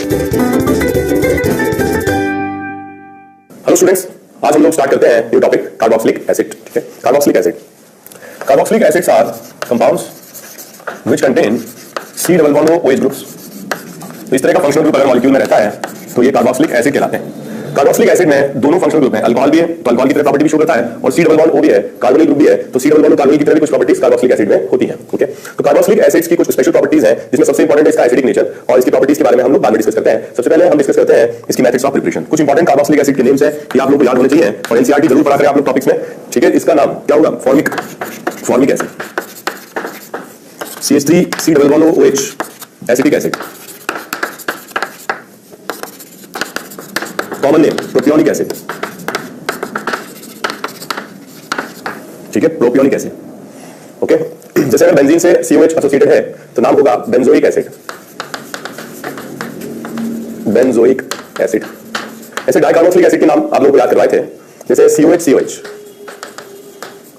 Hello students, आज हम लोग स्टार्ट करते हैं न्यू टॉपिक कार्बोक्सिलिक एसिड। ठीक है, carboxylic acid. Carboxylic acids are compounds which contain C double bond OH groups. तो इस तरह का फंक्शनल ग्रुप अगर मॉलिक्यूल में रहता है तो ये कार्बोक्सिलिक एसिड कहलाते हैं। कार्बोक्सिलिक एसिड में दोनों फंक्शनल ग्रुप हैं, अल्कोहल भी है तो अल्कोहल की तरह प्रॉपर्टी भी शो करता है, और C डबल बॉन्ड O भी है, कार्बोनिल ग्रुप भी है तो C डबल बॉन्ड कार्बोनिल की तरह भी कुछ प्रॉपर्टीज कार्बोक्सिलिक एसिड में होती हैं। ओके, तो कार्बोक्सिलिक एसिड्स की कुछ स्पेशल प्रॉपर्टीज हैं जिसमें सबसे इंपॉर्टेंट है इसका एसिडिक नेचर, और इसकी प्रॉपर्टीज के बारे में हम लोग बाद में डिस्कस करते हैं। सबसे पहले हम डिस्कस करते हैं इसकी मेथड्स ऑफ प्रिपरेशन। कुछ इंपॉर्टेंट कार्बोक्सिलिक एसिड के नेम्स हैं, ये आप लोगों को याद होने चाहिए और एनसीईआरटी जरूर पढ़ा करें आप लोग टॉपिक्स में। ठीक है, इसका नाम क्या होगा? Formic acid, CH3 C double bond OH acetic acid. Common name propionic acid. ठीक है, प्रोपियोनिक एसिड। ओके, जैसे अगर बेंजीन से COH एसोसिएटेड है तो नाम होगा बेंजोइक एसिड। Benzoic acid. ऐसे डाइकार्बोक्सिलिक एसिड के नाम आप लोगों को याद करवाए थे, जैसे COH।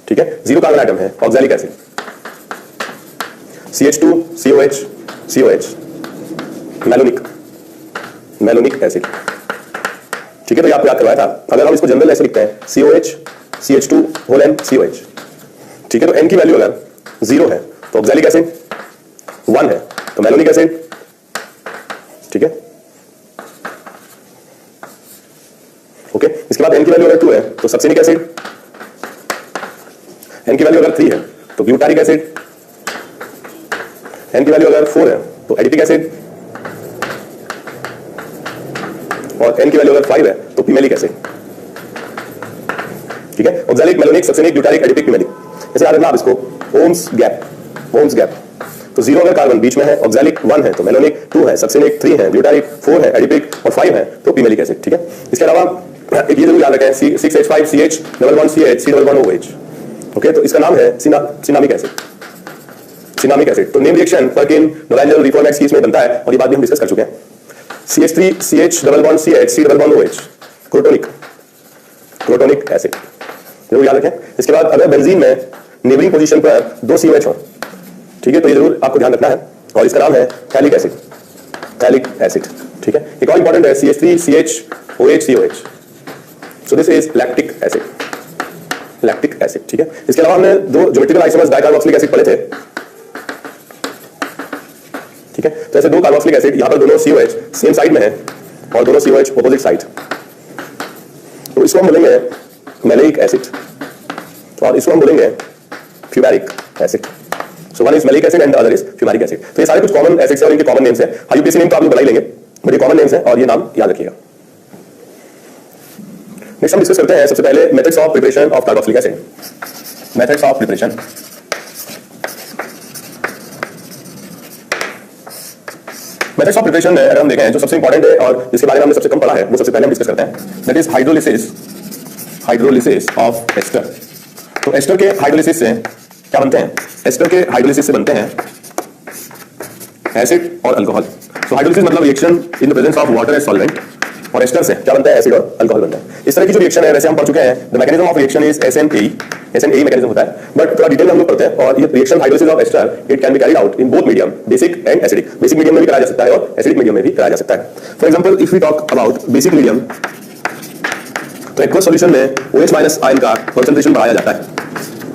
ठीक है, 0 कार्बन एटम है, oxalic acid. CH2 COH malonic acid. ठीक है, तो ये आपको याद करवाया था। अगर हम इसको जनरल ऐसे लिखते हैं COH CH2 whole N COH। ठीक है, तो N की वैल्यू अगर 0 है तो ऑक्सैलिक एसिड, 1 है तो मेलोनिक एसिड। ठीक है, ओके, इसके बाद N की वैल्यू अगर 2 है तो सक्सिनिक एसिड, N की वैल्यू अगर 3 है तो ब्यूटारिक एसिड, N की वैल्यू अगर 4 है तो एडिपिक एसिड, और N की वैल्यू अगर 5 है तो पिमेलिक एसिड। ठीक है, oxalic, malonic, succinic, butyric, adipic, pimelic. ऐसे याद रखना आप इसको, ओम्स गैप। तो 0 अगर कार्बन बीच में है, ऑक्सैलिक 1 है तो मेलोनिक, 2 है सक्सिनिक, 3 है ब्यूटारिक, 4 है एडिपिक और 5 है तो पिमेलिक एसिड। ठीक है, इसके अलावा एक ये जरूर याद रखें, 6H5 CH double bond CH C double bond OH। Okay, तो इसका नाम है सिनामिक एसिड। तो नेम रिएक्शन वर्क इन नोवेंजल रिफॉर्मेट्स की इसमें बनता है और ये बात भी हम डिस्कस कर चुके हैं। CH3 CH double bond CH C double bond OH crotonic acid, जरूर याद रखें। इसके बाद अगर बेंजीन में नेबरिंग पोजीशन पर 2 COH हो, ठीक है, तो ये जरूर आपको ध्यान रखना है, और इसका नाम है थैलिक एसिड। ठीक है, एक और इंपॉर्टेंट है CH3 CH OH COH, so this is lactic acid. ठीक है, इसके अलावा हमने 2 ज्योमेट्रिकल आइसोमर्स डाइकार्बोक्सिलिक एसिड पढ़े थे। ठीक है, तो ऐसे 2 कार्बोक्सिलिक एसिड, यहां पर दोनों COH सेम साइड में है और दोनों COH ऑपोजिट साइड, तो इसको हम बोलेंगे मैलेइक एसिड और इसको हम बोलेंगे fumaric acid. So one is maleic acid and the other is fumaric acid. तो ये सारे कुछ कॉमन एसिड्स हैं और इनके कॉमन नेम्स हैं। IUPAC नेम तो आप लोग बना ही लेंगे, बट ये कॉमन नेम्स हैं और ये नाम याद रखिएगा। नेक्स्ट हम डिस्कस करते हैं सबसे पहले methods of preparation of carboxylic acid. Methods of preparation. Methods of preparation में अगर हम देखें जो सबसे इंपॉर्टेंट है और जिसके बारे में हमने सबसे कम पढ़ा है वो सबसे पहले हम डिस्कस करते हैं, that is hydrolysis of ester. तो एस्टर के हाइड्रोलिसिस से क्या बनते हैं? एस्टर के हाइड्रोलिसिस से बनते हैं एसिड और अल्कोहल। तो हाइड्रोलिसिस मतलब reaction in the presence of water as solvent, और एस्टर से क्या बनता है? एसिड और अल्कोहल बनता है। इस तरह की जो रिएक्शन है वैसे हम पढ़ चुके हैं, the mechanism of reaction is SN-AE mechanism होता है, बट थोड़ा डिटेल में हम लोग पढ़ते हैं। और ये reaction hydrolysis of ester it can be carried out in both medium, basic and acidic. Basic medium में भी कराया जा सकता है और एसिडिक मीडियम में भी कराया जा सकता है। For example if we talk about basic medium, तो एक्वस सॉल्यूशन में OH माइनस आयन का कंसंट्रेशन बढ़ाया जाता है।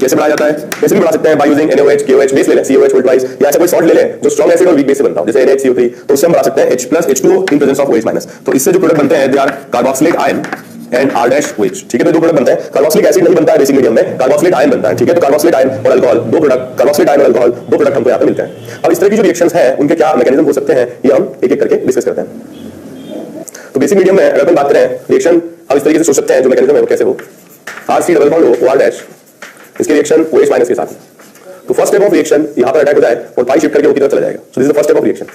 कैसे बढ़ाया जाता है? कैसे भी बढ़ा सकते हैं, by using NaOH KOH base ले लें, COH वोल्ट वाइज, या ऐसा कोई सॉल्ट ले लें जो स्ट्रॉन्ग एसिड और वीक बेस से बनता हो, जैसे NaHCO3, तो उससे हम बढ़ा सकते हैं H+ H2O in presence of OH minus. तो इससे जो प्रोडक्ट बनते हैं they are carboxylic ion and R-OH। ठीक है, तो 2 प्रोडक्ट बनते हैं। कार्बोक्सिलिक एसिड नहीं बनता है बेसिक मीडियम में, कार्बोक्सिलिक आयन बनता है। ठीक है, तो कार्बोक्सिलिक आयन और अल्कोहल 2 प्रोडक्ट, कार्बोक्सिलिक आयन और अल्कोहल 2 प्रोडक्ट हमको यहाँ पे मिलते हैं। अब इस तरह की जो रिएक्शंस हैं उनके क्या मैकेनिज्म हो सकते हैं ये हम एक-एक करके डिस्कस करते हैं। तो बेसिक मीडियम में अगर हम बात करें रिएक्शन, अब इस तरीके से सोच सकते हैं जो मैकेनिज्म है वो कैसे हो। RC डबल बॉन्ड OR-, इसकी रिएक्शन OH माइनस के साथ है। तो फर्स्ट स्टेप ऑफ रिएक्शन यहां पर अटैक हो जाए और पाई शिफ्ट करके ऊपर चला जाएगा। So this is the first step of reaction.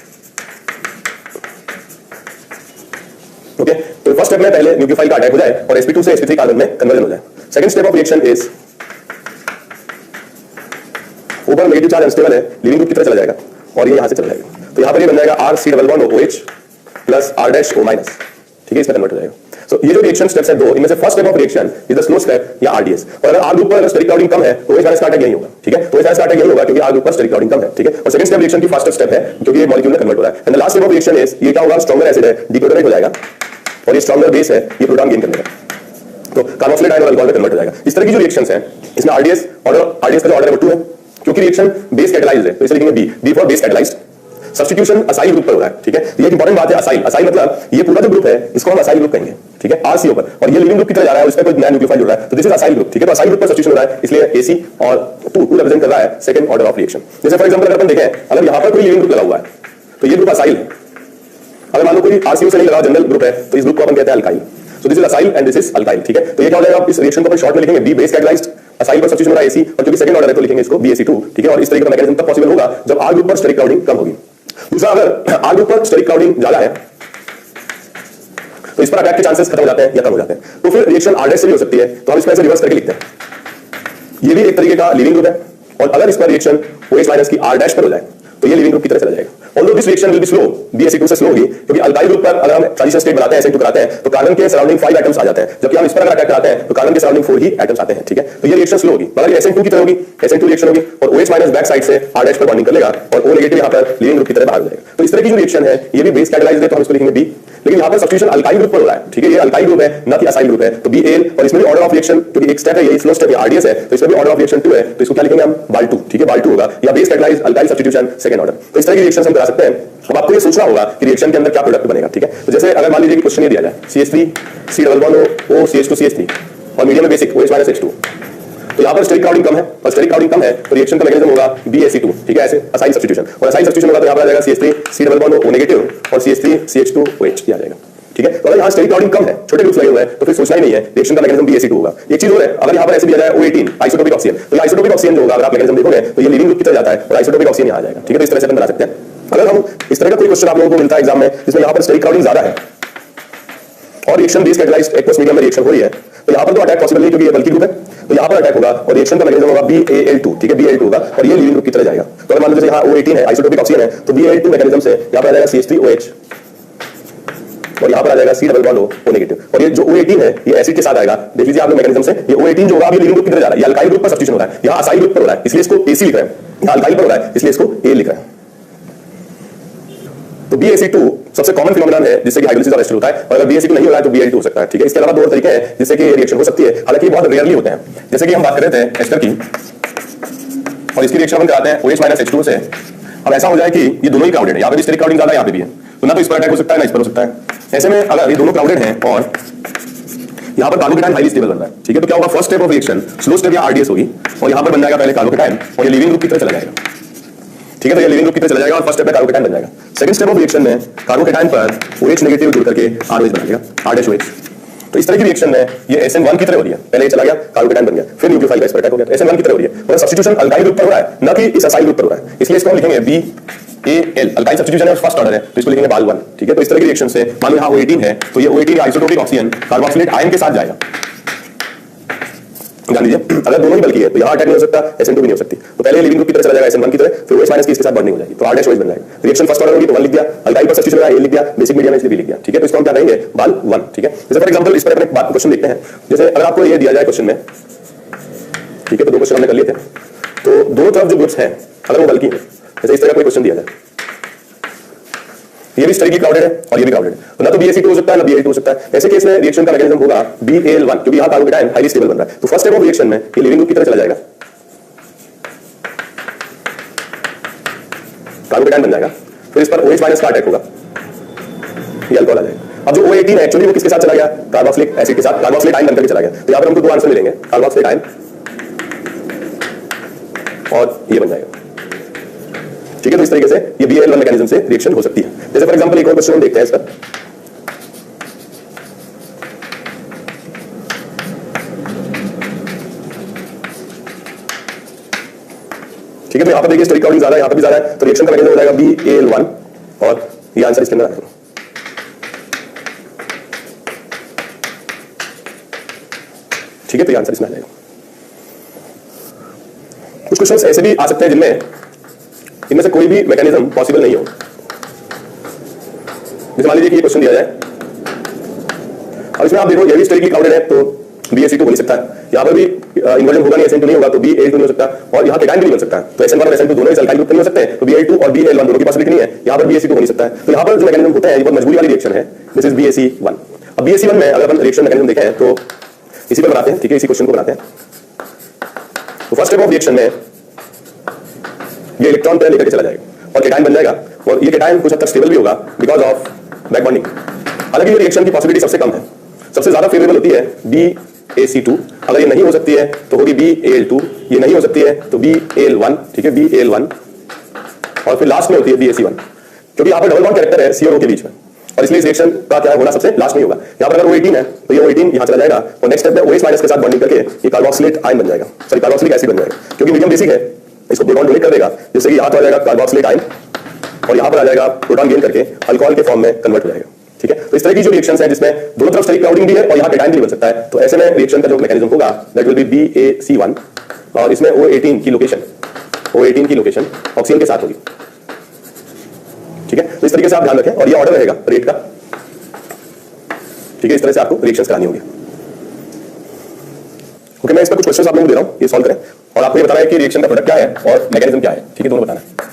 Okay, तो फर्स्ट स्टेप में पहले न्यूक्लियोफाइल का अटैक हो जाए और sp2 से sp3 कार्बन में कन्वर्जन हो जाए। Second step of reaction is ऊपर नेगेटिव चार्ज अनस्टेबल है, लीविंग ग्रुप की तरफ चला जाएगा और ये यहां से चला जाएगा। तो यहां पर ये बन जाएगा RC double bond OH plus R-O minus. ठीक है, इसमें कन्वर्ट हो जाएगा। सो ये जो रिएक्शन स्टेप्स है दो, इनमें से first step of reaction is the slow step या आरडीएस। और अगर आर ग्रुप पर अगर स्टेरिक क्राउडिंग कम है तो OH माइनस का अटैक यही होगा, ठीक है। तो OH माइनस का अटैक यही होगा क्योंकि आर ग्रुप पर स्टेरिक क्राउडिंग कम है, ठीक है। और सेकंड स्टेप रिएक्शन की फास्टर स्टेप है क्योंकि ये मॉलिक्यूल में कन्वर्ट हो रहा है। And the last step of reaction is ये क्या होगा, स्ट्रॉन्गर एसिड है डिक्लोटरेट हो जाएगा और ये स्ट्रॉन्गर बेस है ये प्रोटॉन गेन कर लेगा, तो कार्बोक्सिलेट आयन और अल्कोहल में कन्वर्ट हो जाएगा। इस तरह की जो रिएक्शंस हैं इसमें आरडीएस का जो ऑर्डर नंबर 2 है क्योंकि रिएक्शन बेस कैटालाइज्ड है तो इसे लिखेंगे B for base catalysed. Substitution acyl group पर हो रहा है, ठीक है। ये एक इंपॉर्टेंट बात है, असाइल मतलब ये पूरा जो ग्रुप है इसको हम असाइल ग्रुप कहेंगे, ठीक है, आरसीओ पर। और ये लिविंग ग्रुप की तरह जा रहा है, उसमें कोई नया न्यूक्लियोफाइल जुड़ रहा है तो दिस इज असाइल ग्रुप, ठीक है। तो असाइल ग्रुप पर सब्स्टिट्यूशन हो रहा है इसलिए एसी और 2 रिप्रेजेंट कर रहा है सेकंड ऑर्डर ऑफ रिएक्शन। जैसे फॉर एग्जांपल अगर अपन देखें, अगर यहां पर कोई लिविंग ग्रुप लगा हुआ है तो ये ग्रुप असाइल है। अगर मान लो कोई आरसीओ से नहीं लगा जनरल ग्रुप है तो इस ग्रुप को अपन कहते हैं alkyl. So this is acyl and this is alkyl, ठीक है। तो ये क्या हो जाएगा, इस रिएक्शन को अपन शॉर्ट में लिखेंगे बी बेस कैटालाइज्ड, असाइल पर सब्स्टिट्यूशन हो रहा है एसी और क्योंकि सेकंड ऑर्डर है तो लिखेंगे इसको BaC2, ठीक है। और इस तरह का मैकेनिज्म तब पॉसिबल होगा जब आर ग्रुप पर स्टेरिक क्राउडिंग कम होगी। दूसरा, अगर आर ग्रुप पर स्टेरिक क्राउडिंग ज्यादा है तो इस पर अटैक के चांसेस खत्म हो जाते हैं या कम हो जाते हैं, तो फिर रिएक्शन आरडीएस से भी हो सकती है। तो हम इसको ऐसे रिवर्स करके लिखते हैं, ये भी एक तरीके का लिविंग ग्रुप है और अगर इस पर रिएक्शन OH माइनस की R' पर हो जाए तो ये लिविंग ग्रुप की तरह चला जाएगा। Although this reaction will be slow, BaC2 से स्लो होगी क्योंकि अल्काइल ग्रुप पर अगर हम ट्रांजिशन स्टेट बनाते हैं, SN2 कराते हैं तो कार्बन के सराउंडिंग 5 एटम्स आ जाते हैं, जबकि हम इस पर अगर अटैक कराते हैं तो कार्बन के सराउंडिंग 4 ही एटम्स आते हैं, ठीक है। तो ये रिएक्शन स्लो होगी, मगर ये SN2 की तरह होगी, SN2 रिएक्शन होगी और OH माइनस बैक साइड से R' पर बॉन्डिंग कर लेगा और O नेगेटिव यहां पर लिविंग ग्रुप की तरह बाहर हो जाएगा। तो इस तरह की जो रिएक्शन है ये भी बेस कैटालाइज्ड है तो हम इसको लिखेंगे बी, लेकिन यहां पर सब्स्टिट्यूशन अल्काइल ग्रुप पर हो रहा है, ठीक है। ये अल्काइल ग्रुप है ना कि असाइल ग्रुप है, तो BAL और इसमें भी ऑर्डर ऑफ रिएक्शन क्योंकि एक स्टेप है, ये स्लो स्टेप या आरडीएस है तो इसमें भी ऑर्डर ऑफ रिएक्शन 2 है तो इसको क्या लिखेंगे हम बाल2, ठीक है। बाल2 होगा या base catalysed alkyl substitution second order. तो इस तरह की रिएक्शन हम करा सकते हैं। अब आपको ये सोचना होगा कि रिएक्शन के अंदर क्या प्रोडक्ट बनेगा, ठीक है। तो जैसे अगर मान लीजिए कि क्वेश्चन ये दिया जाए CH3 C double bond O CH2 CH3 और मीडियम में बेसिक OH माइनस H2, तो यहां पर स्टेरिक क्राउडिंग कम है और स्टेरिक क्राउडिंग कम है तो रिएक्शन का मैकेनिज्म होगा BaC2, ठीक है, ऐसे असाइल सब्स्टिट्यूशन। और असाइल सब्स्टिट्यूशन होगा तो यहां पर आ जाएगा CH3 C double bond O negative और CH3 CH2 OH आ जाएगा, ठीक है। तो अगर यहां स्टेरिक क्राउडिंग कम है, छोटे ग्रुप्स लगे हुए हैं तो फिर सोचना ही नहीं है, रिएक्शन का मैकेनिज्म BaC2 होगा। एक चीज और है, अगर यहां पर ऐसे दिया जाए O18 आइसोटोपिक ऑक्सीजन तो ये आइसोटोपिक ऑक्सीजन जो होगा अगर आप मैकेनिज्म देखोगे तो ये लिविंग ग्रुप की तरह जाता है और आइसोटोपिक ऑक्सीजन यहां आ जाएगा, ठीक है। तो इस तरह से अपन बना सकते हैं। अगर हम इस तरह का कोई क्वेश्चन आप लोगों को मिलता है एग्जाम में जिसमें यहां पर स्टेरिक क्राउडिंग ज्यादा है और reaction base catalysed aqueous medium में रिएक्शन हो रही है तो यहां पर तो अटैक पॉसिबल नहीं क्योंकि ये बल्कि ग्रुप है, तो यहां पर अटैक होगा और रिएक्शन का मैकेनिज्म होगा BAL2, ठीक है, BAL2 होगा और ये लिविंग ग्रुप की तरह जाएगा। तो अगर मान लीजिए यहां O18 है आइसोटोपिक ऑक्सीजन है तो BAL2 मैकेनिज्म से यहां पर आ जाएगा CH3OH और यहां पर आ जाएगा C double bond O negative और ये जो O18 है ये एसिड के साथ आएगा। देख लीजिए आप लोग मैकेनिज्म से ये O18 जो होगा अभी लिविंग ग्रुप की तरह जा रहा है, ये अल्काइल ग्रुप पर सब्स्टिट्यूशन हो रहा है, यहां असाइल ग्रुप पर हो रहा है इसलिए इसको AC लिख रहे हैं, यहां अल्काइल पर हो रहा है इसलिए इसको A लिख रहे हैं। तो BaC2 सबसे कॉमन फिनोमेनन है जिससे कि हाइड्रोलिसिस और एस्टर होता है और अगर BaC2 नहीं हो रहा है तो Bal2 हो सकता है, ठीक है। इसके अलावा दो और तरीके हैं जिससे कि रिएक्शन हो सकती है, हालांकि बहुत रेयरली होते हैं। जैसे कि हम बात कर रहे थे एस्टर की और इसकी रिएक्शन हम कराते हैं OH माइनस H2 से। अब ऐसा हो जाए कि ये दोनों ही क्राउडेड है, यहां पे भी स्टेरिक क्राउडिंग ज्यादा है, यहां पे भी है, तो ना तो इस पर अटैक हो सकता है ना इस पर हो सकता है। ऐसे में अगर ये दोनों क्राउडेड हैं और यहां पर कार्बोकेटायन हाईली स्टेबल बन रहा है, ठीक है, तो क्या होगा, first step of reaction slow step या आरडीएस होगी और यहां पर बन जाएगा पहले कार्बोकेटायन और ये लिविंग ग्रुप की तरह चला जाएगा, ठीक है। तो ये लिविंग ग्रुप की तरह चला जाएगा और फर्स्ट स्टेप में कार्बोकेटायन बन जाएगा। सेकंड स्टेप ऑफ रिएक्शन में कार्बोकेटायन पर OH नेगेटिव जुड़ करके R OH बना देगा, R-OH। तो इस तरह की रिएक्शन में ये SN1 की तरह हो रही है, पहले ये चला गया कार्बोकेटायन बन गया फिर न्यूक्लियोफाइल का इस पर अटैक हो गया, तो SN1 की तरह हो रही है और सब्स्टिट्यूशन अल्काइल ग्रुप पर हो रहा है ना कि इस असाइल ग्रुप पर हो रहा है, इसलिए इसको हम लिखेंगे BAL अल्काइल सब्स्टिट्यूशन है फर्स्ट ऑर्डर है तो इसको लिखेंगे BAL1, ठीक है। तो इस तरह की रिएक्शन से मान लो यहां O18 है तो ये O18 isotopic oxygen carboxylate ion के साथ जाएगा, जान लीजिए अगर दोनों ही बल्कि है तो यहां अटैक नहीं हो सकता, SN2 भी नहीं हो सकती, तो पहले लिविंग ग्रुप की तरह चला जाएगा SN1 की तरह फिर OH माइनस की इसके साथ बॉन्डिंग हो जाएगी तो R-OH बन जाएगा। रिएक्शन फर्स्ट ऑर्डर होगी तो 1 लिख दिया, अल्काइल पर सब्स्टिट्यूशन है A लिख दिया, बेसिक मीडियम में इसलिए B लिख दिया, ठीक है। तो इसको हम क्या कहेंगे BAL1, ठीक है। जैसे फॉर एग्जांपल इस पर अपने बात क्वेश्चन देखते हैं, जैसे अगर आपको ये दिया जाए क्वेश्चन में, ठीक है, तो दो क्वेश्चन हमने कर लिए थे, तो दोनों तरफ जो ग्रुप्स हैं अगर वो बल्कि है, जैसे इस तरह का कोई क्वेश्चन दिया जाए, ये भी स्टेरिक क्राउडेड है और ये भी क्राउडेड है, तो ना तो BaC2 हो सकता है ना BAL2 हो सकता है। ऐसे केस में रिएक्शन का मैकेनिज्म होगा BAL1 क्योंकि यहां कार्बोकेटायन हाईली स्टेबल बन रहा है, तो फर्स्ट स्टेप ऑफ रिएक्शन में ये लिविंग ग्रुप की तरह चला जाएगा, कार्बोकेटायन बन जाएगा, फिर इस पर OH माइनस का अटैक होगा, ये अल्कोहल आ जाएगा। अब जो O18 है एक्चुअली वो किसके साथ चला गया, कार्बोक्सिलिक एसिड के साथ, कार्बोक्सिलेट आयन बनकर के चला गया, तो यहां पर हमको दो आंसर मिलेंगे, कार्बोक्सिलेट आयन और ये बन जाएगा, ठीक है। तो इस तरीके से ये BAL1 मैकेनिज्म से रिएक्शन हो सकती है। जैसे फॉर एग्जांपल एक और क्वेश्चन हम देखते हैं इसका, ठीक है। तो यहां पर देखिए स्टेरिक क्राउडिंग ज्यादा है, यहां पर भी ज्यादा है, तो रिएक्शन का मैकेनिज्म हो जाएगा BAL1 और ये आंसर इसके अंदर आएगा, ठीक है। तो ये आंसर इसमें आ जाएगा। कुछ क्वेश्चंस ऐसे भी आ सकते हैं जिनमें इनमें से कोई भी मैकेनिज्म पॉसिबल नहीं हो, जैसे मान लीजिए कि ये क्वेश्चन दिया जाए अब इसमें आप देखो ये भी स्टेरिकली क्राउडेड है, तो BaC2 हो नहीं सकता है। यहाँ पर भी इन्वर्जन होगा नहीं, SN2 नहीं होगा, तो Bal2 नहीं हो सकता, और यहाँ केटाइन भी नहीं बन सकता है। तो SN1 और SN2 दोनों इस अल्काइल ग्रुप नहीं हो सकते, तो Bal2 और Bal1 दोनों की पॉसिबिलिटी नहीं है। यहाँ पर BaC2 हो नहीं सकता है। तो यहाँ पर जो मैकेनिज्म होता है ये बहुत मजबूरी वाली रिएक्शन है, दिस इज BaC1। अब BaC1 में अगर अपन रिएक्शन मैकेनिज्म देखें तो इसी पर बनाते हैं, ठीक है, इसी क्वेश्चन को बनाते हैं। तो फर्स्ट स्टेप ऑफ रिएक्शन में ये इलेक्ट्रॉन पे लेकर के चला जाएगा और केटाइन बन जाएगा, और ये केटाइन कुछ हद तक स्टेबल भी होगा बिकॉज ऑफ बैक बॉन्डिंग। हालांकि ये रिएक्शन की पॉसिबिलिटी सबसे कम है, सबसे ज्यादा फेवरेबल होती है BaC2। अगर ये नहीं हो सकती है तो होगी Bal2, ये नहीं हो सकती है तो Bal1, ठीक है, Bal1, और फिर लास्ट में होती है BaC1, क्योंकि यहाँ पर डबल बॉन्ड कैरेक्टर है C और O के बीच में, और इसलिए इस रिएक्शन का क्या होना सबसे लास्ट में होगा। यहाँ पर अगर O18 है तो ये O18 यहाँ चला जाएगा, और नेक्स्ट स्टेप में OH माइनस के साथ बॉन्डिंग करके ये कार्बोक्सिलेट आयन बन जाएगा, सॉरी कार्बोक्सिलिक एसिड बन जाएगा, क्योंकि मीडियम बेसिक है, इसको प्रोटॉन डोनेट कर देगा, जिससे कि यहाँ पर आ जाएगा कार्बोक्सिलेट आयन, और यहाँ पर आ जाएगा प्रोटॉन गेन करके अल्कोहल के फॉर्म में कन्वर्ट हो जाएगा, ठीक है। तो इस तरह की जो रिएक्शंस हैं जिसमें दोनों तरफ स्टेरिक क्राउडिंग भी है और यहाँ केटाइन भी बन सकता है, तो ऐसे में रिएक्शन का जो मैकेनिज्म होगा दैट विल बी BaC1, और इसमें O18 की लोकेशन ऑक्सीजन के साथ होगी, ठीक है। तो इस तरीके से आप ध्यान रखें, और ये ऑर्डर रहेगा रेट का, ठीक है। इस तरह से आपको रिएक्शंस करानी होगी। ओके, मैं इस पर कुछ क्वेश्चंस आप लोगों को दे रहा हूं, ये सॉल्व करें, और आपको ये बताना है कि रिएक्शन का प्रोडक्ट क्या है और मैकेनिज्म क्या है, ठीक है, दोनों बताना है।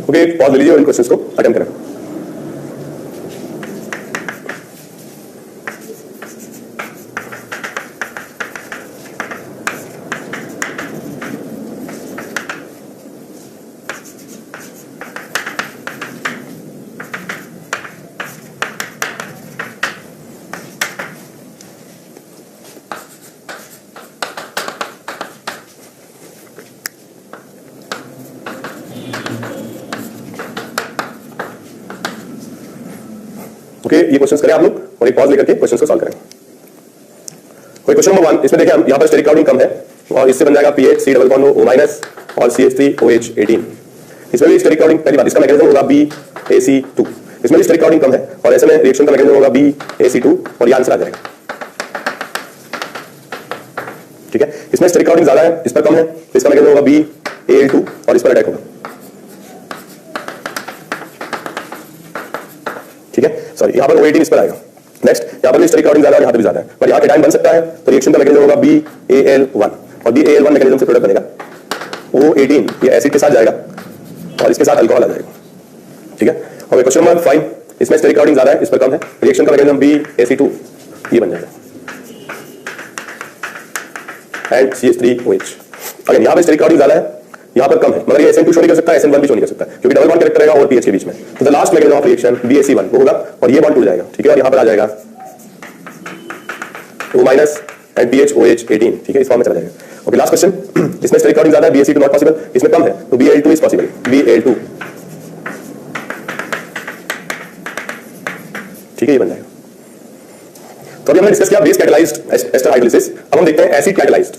ओके, पॉज ले लीजिए और इन क्वेश्चंस को अटेम्प्ट करें। ओके, ये क्वेश्चंस करें आप लोग और एक पॉज लेकर के क्वेश्चंस को सॉल्व करें। क्वेश्चन नंबर 1, इसमें देखिए हम यहाँ पर स्टेरिक क्राउडिंग कम है, और इससे बन जाएगा PH C double bond O minus और CH3OH18। इसमें भी स्टेरिक क्राउडिंग, पहली बात इसका मैकेनिज्म होगा BaC2, इसमें भी स्टेरिक क्राउडिंग कम है, और ऐसे में रिएक्शन का मैकेनिज्म होगा BaC2, और ये आंसर आ जाएगा, ठीक है। इसमें स्टेरिक क्राउडिंग ज्यादा है, इस पर कम है, तो इसका मैकेनिज्म होगा Bal2, और इस पर अटैक होगा, ठीक है। सॉरी, यहाँ पर O18 इस पर आएगा। नेक्स्ट, यहाँ पर भी स्टेरिक क्राउडिंग ज्यादा है, यहाँ पर भी ज्यादा है, पर यहाँ केटाइन बन सकता है, तो रिएक्शन का मैकेनिज्म होगा Bal1, और Bal1 मैकेनिज्म से प्रोडक्ट बनेगा O18, ये एसिड के साथ जाएगा और इसके साथ अल्कोहल आ जाएगा, ठीक है। और क्वेश्चन नंबर 5, इसमें स्टेरिक क्राउडिंग ज्यादा है, इस पर कम है, रिएक्शन का मैकेनिज्म BaC2, ये बन जाएगा, एंड CH3OH। अगर यहाँ पर स्टेरिक क्राउडिंग ज्यादा है, यहाँ पर कम है, मगर ये SN2 शो नहीं कर सकता, SN1 भी शो नहीं कर सकता, क्योंकि डबल बॉन्ड कैरेक्टर रहेगा और PH के बीच में, तो the last mechanism of reaction BaC1 वो होगा, और ये बॉन्ड टूट जाएगा, ठीक है, और यहाँ पर आ जाएगा O माइनस एंड PHOH18, ठीक है, इस फॉर्म में चला जाएगा। ओके, लास्ट क्वेश्चन, इसमें स्टेरिक क्राउडिंग ज्यादा है, BaC2 नॉट पॉसिबल, इसमें कम है, तो Bal2 इज पॉसिबल, Bal2, ठीक है, ये बन जाएगा। तो अभी हमने डिस्कस किया बेस कैटलाइज्ड एस्टर हाइड्रोलिसिस, अब हम देखते हैं एसिड कैटलाइज्ड।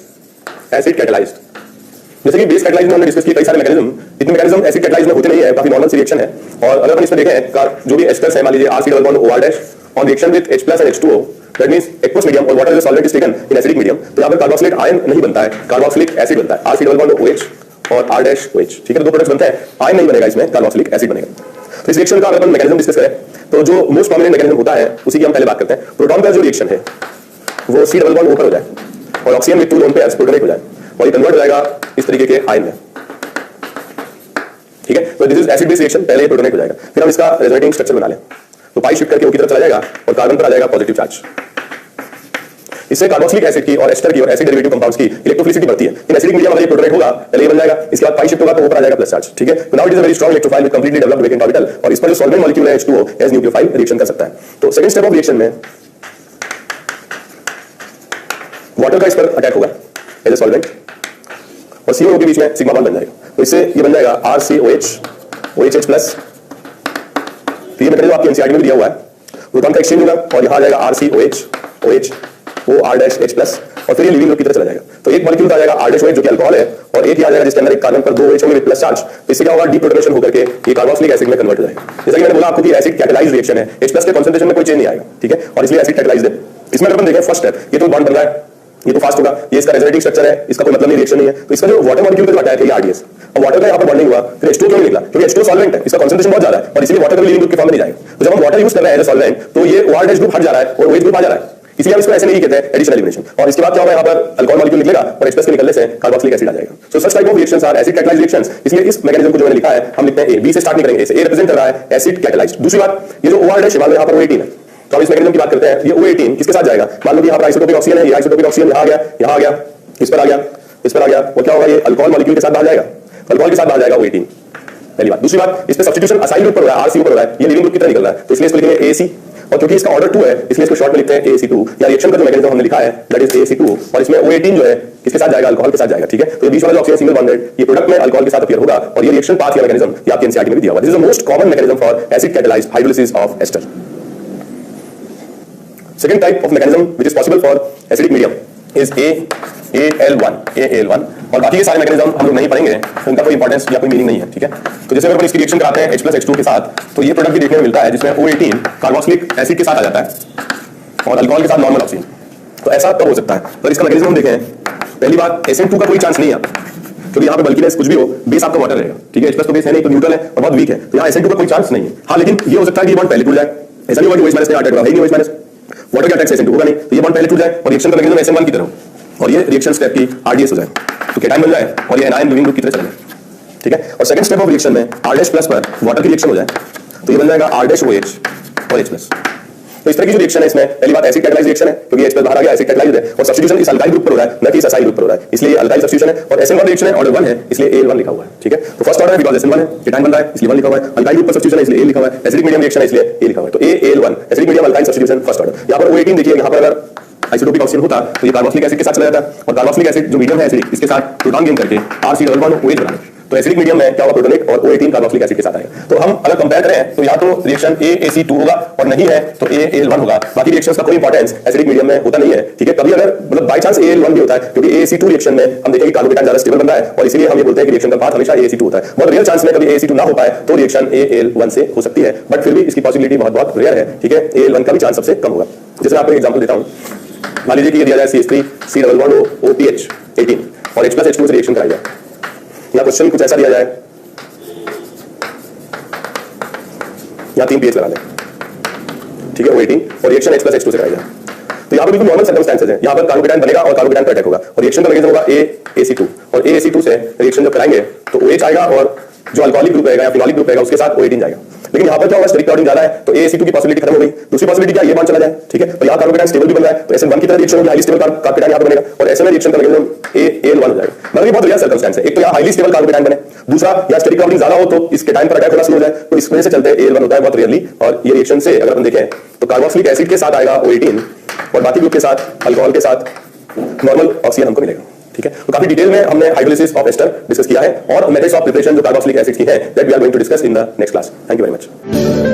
जैसे कि बेस कैटलाइज्ड में हमने डिस्कस किया कई सारे मैकेनिज्म, इतने मैकेनिज्म एसिड कैटलाइज्ड में होते नहीं है, काफी नॉर्मल सी रिएक्शन है, और अगर हम इसमें देखें जो भी एस्टर्स है, मान लीजिए RC double bond OR' on reaction with H+ and H2O, that means aqueous medium और water is a solvent is taken in acidic medium, तो यहाँ पर कार्बोक्सिलेट आयन नहीं बनता है, कार्बोक्सिलिक एसिड बनता है, RC डबल बॉन्ड OH और R'OH, ठीक है, दो प्रोडक्ट्स बनते हैं, आयन नहीं बनेगा, इसमें कार्बोक्सिलिक एसिड बनेगा। तो इस रिएक्शन का अगर अपन मैकेनिज्म डिस्कस करें तो जो मोस्ट प्रोमिनेंट मैकेनिज्म होता है उसी की हम पहले बात करते हैं। प्रोटॉन का जो रिएक्शन है वो C डबल बॉन्ड O पर हो जाए और oxygen with 2 lone pairs protonic हो जाए, और ये कन्वर्ट हो जाएगा इस तरीके के आयन में, ठीक है। तो this is acid base reaction, पहले प्रोटोनिक हो जाएगा, फिर हम इसका रेजोनेटिंग स्ट्रक्चर बना लें, तो पाई शिफ्ट करके O की तरफ चला जाएगा और कार्बन पर आ जाएगा पॉजिटिव चार्ज। इससे कार्बोक्सिलिक एसिड की और एस्टर की और एसिड डेरिवेटिव कंपाउंड्स की इलेक्ट्रोफिलिसिटी बढ़ती है। इन एसिडिक मीडियम अगर ये प्रोटोनेट होगा पहले ये बन जाएगा, इसके बाद पाई शिफ्ट होगा तो ऊपर आ जाएगा प्लस चार्ज, ठीक है। तो now it is a very strong electrophile with completely developed vacant orbital, और इस पर जो सॉल्वेंट मॉलिक्यूल है H2O एज न्यूक्लियोफाइल रिएक्शन कर सकता है। तो सेकंड स्टेप ऑफ रिएक्शन में वाटर का इस पर अटैक होगा एज अ सॉल्वेंट, और CO के बीच में सिग्मा बॉन्ड बन जाएगा, तो इससे ये बन जाएगा RCOH OHH+, तो ये मैकेनिज्म आपकी एनसीईआरटी में भी दिया हुआ है। प्रोटॉन का एक्सचेंज होगा और यहां आ जाएगा RCOH OH OR' H+, और फिर ये लिविंग ग्रुप की तरफ चला जाएगा। तो एक मॉलिक्यूल आ जाएगा R-OH जो कि अल्कोहल है, और एक ही आ जाएगा जिसके अंदर एक कार्बन पर 2 OH होंगे विद प्लस चार्ज। तो इससे क्या होगा, डीप्रोटोनेशन होकर के ये कार्बोक्सिलिक एसिड में कन्वर्ट हो जाएगा। जैसा कि मैंने बोला आपको कि एसिड कैटालाइज्ड रिएक्शन है, H+ के कंसंट्रेशन में कोई चेंज नहीं आएगा, ठीक है, और इसलिए एसिड कैटालाइज्ड है। इसमें अगर अपन देखें फर्स्ट स्टेप, ये तो बॉन्ड बन रहा है, ये तो फास्ट होगा, ये इसका रेजोनेटिंग स्ट्रक्चर है, इसका कोई मतलब नहीं, रिएक्शन नहीं है। तो इसका जो वाटर मॉलिक्यूल का जो अटैक है ये RDS, और वाटर का यहाँ पर बॉन्डिंग हुआ, फिर H2 क्यों निकला, क्योंकि H2 सॉल्वेंट है, इसका कंसंट्रेशन बहुत ज्यादा है और इसलिए वाटर का लिविंग ग्रुप के फॉर्म में नहीं जाएगा। तो जब हम वाटर यूज कर रहे हैं एज अ सॉल्वेंट तो ये OR- ग्रुप हट जा रहा है और OH ग्रुप आ जा रहा है, इसलिए हम इसको ऐसे नहीं कहते हैं एडिशनल एलिमिनेशन। और इसके बाद क्या होगा, यहाँ पर अल्कोहल मॉलिक्यूल निकलेगा और H+ के निकलने से कार्बोक्सिलिक एसिड आ जाएगा। So such type of reactions are acid catalysed reactions. इसलिए इस मैकेनिज्म को जो मैंने लिखा है हम लिखते हैं ए, बी से स्टार्ट नहीं करेंगे, ए रिप्रेजेंट कर रहा है एसिड कैटालाइज्ड। दूसरी बात, ये जो OR- मान लो यहाँ पर O18 है, तो हम इस मैकेनिज्म की बात करते हैं, ये O18 किसके साथ जाएगा, मान लो कि यहाँ पर आइसोटोपिक ऑक्सीजन है, ये आइसोटोपिक ऑक्सीजन यहाँ आ गया, यहाँ आ गया, इस पर आ गया, इस पर आ गया, वो क्या होगा, ये अल्कोहल मॉलिक्यूल के साथ बाहर जाएगा, अल्कोहल के साथ बाहर जाएगा O18, पहली बात। दूसरी बात, इस पे सब्स्टिट्यूशन असाइल ग्रुप पर हो रहा है, RCO पर हो रहा है, ये लिविंग ग्रुप की तरह निकल रहा है, तो इसलिए इसको लिखेंगे AC, और क्योंकि इसका ऑर्डर 2 है इसलिए इसको शॉर्ट में लिखते हैं ACO2। या रिएक्शन का जो मैकेनिज्म हमने लिखा है दैट इज ACO2, और इसमें O18 जो है किसके साथ जाएगा, अल्कोहल के साथ जाएगा, ठीक है। तो ये बीच वाला जो ऑक्सीजन सिंगल बॉन्डेड ये प्रोडक्ट में अल्कोहल के साथ अपीयर होगा, और ये रिएक्शन पाथ या मैकेनिज्म ये आपके एनसीईआरटी में भी दिया हुआ है। This is the most common mechanism for acid catalysed hydrolysis of ester. Second type of mechanism which is possible for acidic medium is AAL1, और बाकी के सारे मैकेनिज्म हम लोग नहीं पढ़ेंगे, उनका कोई इंपॉर्टेंस या कोई मीनिंग नहीं है, ठीक है। तो जैसे अगर इसकी रिएक्शन कराते हैं H+H2 के साथ, तो ये प्रोडक्ट भी देखने में मिलता है जिसमें O18 कार्बोक्सिलिक एसिड के साथ आ जाता है और अल्कोहल के साथ नॉर्मल ऑक्सीजन। तो ऐसा कब हो सकता है, तो इसका मैकेनिज्म हम देखें। पहली बात, SN2 का कोई चांस नहीं है क्योंकि यहाँ पे बल्कीनेस कुछ भी हो, बेस आपका वाटर रहेगा, ठीक है। H+ तो बेस है नहीं, तो न्यूट्रल है और बहुत वीक है, तो यहाँ SN2 का कोई चांस नहीं है। हाँ, लेकिन ये हो सकता है कि ये बॉन्ड पहले टूट जाए, ऐसा नहीं होगा कि OH- ने अटैक करा, नहीं OH- वाटर के अटैक से SN2 होगा नहीं, तो ये बॉन्ड पहले टूट जाए और रिएक्शन का मैकेनिज्म SN1 की तरह हो, और ये रिएक्शन स्टेप की RDS हो जाए, तो केटायन बन जाए और ये एनायन लिविंग ग्रुप की तरह चले जाए, ठीक है। और सेकंड स्टेप ऑफ रिएक्शन में R- पर वाटर की रिएक्शन हो जाए, तो ये बन जाएगा R-OH और H+। तो इस तरह की जो रिएक्शन है इसमें पहली बात एसिड कैटालाइज्ड रिएक्शन है, क्योंकि H+ बाहर आ गया, एसिड कैटालाइज्ड है, और सब्स्टिट्यूशन इस अल्काइल ग्रुप पर हो रहा है, न कि इस असाइल ग्रुप पर हो रहा है, इसलिए अल्काइल सब्स्टिट्यूशन है। और SN1 रिएक्शन है, ऑर्डर 1 है, इसलिए AL1 लिखा हुआ है, ठीक है। तो फर्स्ट ऑर्डर है बिकॉज़ SN1 है, केटायन बन रहा है इसलिए 1 लिखा हुआ है, अल्काइल ग्रुप पर सब्स्टिट्यूशन है इसलिए A लिखा हुआ है, एसिडिक मीडियम रिएक्शन है इसलिए A लिखा हुआ है, तो AAL1 acidic medium alkyl substitution first order. यहां पर O18 देखिए, यहां पर अगर आइसोटोपिक ऑक्सीजन होता तो ये कार्बोक्सिलिक एसिड के साथ चला जाता, और कार्बोक्सिलिक एसिड जो मीडियम है एसिडिक, इसके साथ प्रोटॉन गेन करके RC=OH बना। तो एसिडिक मीडियम में क्या होगा, प्रोटोनिक, और O18 कार्बोक्सिलिक एसिड के साथ आएगा। तो हम अगर कंपेयर करें तो या तो रिएक्शन AAC2 होगा, और नहीं है तो AAL1 होगा। बाकी रिएक्शंस का कोई इंपॉर्टेंस एसिडिक मीडियम में होता नहीं है, ठीक है। कभी अगर मतलब बाय चांस AAL1 भी होता है, क्योंकि AAC2 रिएक्शन में हम देखेंगे कार्बोकेटायन ज्यादा स्टेबल बन रहा है, और इसीलिए हम ये बोलते हैं कि रिएक्शन का पाथ हमेशा AAC2 होता है। बहुत रियल चांस में कभी AAC2 ना हो पाए तो रिएक्शन AAL1 से हो सकती है, बट फिर भी इसकी पॉसिबिलिटी बहुत रेयर है, ठीक है। AAL1 का भी चांस सबसे कम होगा। जैसे आपको एग्जांपल देता हूं, मान लीजिए कि ये दिया जाए CH3 C=OPH18 और H+H2 से रिएक्शन कराई जाए, या क्वेश्चन कुछ ऐसा दिया जाए, या 3 pH लगा लें, ठीक है, O18 और रिएक्शन H+H2 से कराई जाए। तो यहाँ पर बिल्कुल नॉर्मल सर्कमस्टेंसेस है, यहाँ पर कार्बोकेटायन बनेगा और कार्बोकेटायन पर अटैक होगा, और रिएक्शन का मैकेनिज्म होगा AAC2, और AAC2 से रिएक्शन जब कराएंगे तो OH आएगा, और जो अल्कोहलिक ग्रुप रहेगा या फिनोलिक ग्रुप रहेगा उसके साथ O18 जाएगा। लेकिन यहाँ पर क्या होगा, स्टेरिक क्लाउडिंग ज्यादा है, तो AAC2 की पॉसिबिलिटी खत्म हो गई। दूसरी पॉसिबिलिटी क्या, ये बॉन्ड चला जाए, ठीक है। और यहाँ कार्बोकेटायन स्टेबल भी बन रहा है, तो SN1 की तरह रिएक्शन होगी, हाईली स्टेबल कार्बोकेटायन यहाँ पर बनेगा, और ऐसे में रिएक्शन का मैकेनिज्म AAL1 हो जाएगा। मतलब ये बहुत रियल सर्कमस्टेंस है, एक तो यहाँ हाईली स्टेबल कार्बोकेटायन बने, दूसरा यहाँ स्टेरिक क्लाउडिंग ज्यादा हो तो इस केटायन पर अटैक होना शुरू हो जाए, तो इस वजह से चलते AAL1 होता है बहुत रियरली। और ये रिएक्शन से अगर हम देखें तो कार्बोक्सिलिक एसिड के साथ आएगा O18, और बाकी ग्रुप के साथ अल्कोहल के साथ नॉर्मल ऑक्सीजन हमको मिलेगा, ठीक है। तो काफी डिटेल में हमने हाइड्रोलिसिस ऑफ एस्टर डिस्कस किया है, और मेथड्स ऑफ प्रिपरेशन जो कार्बोक्सिलिक एसिड की है that we are going to discuss in the next class. Thank you very much.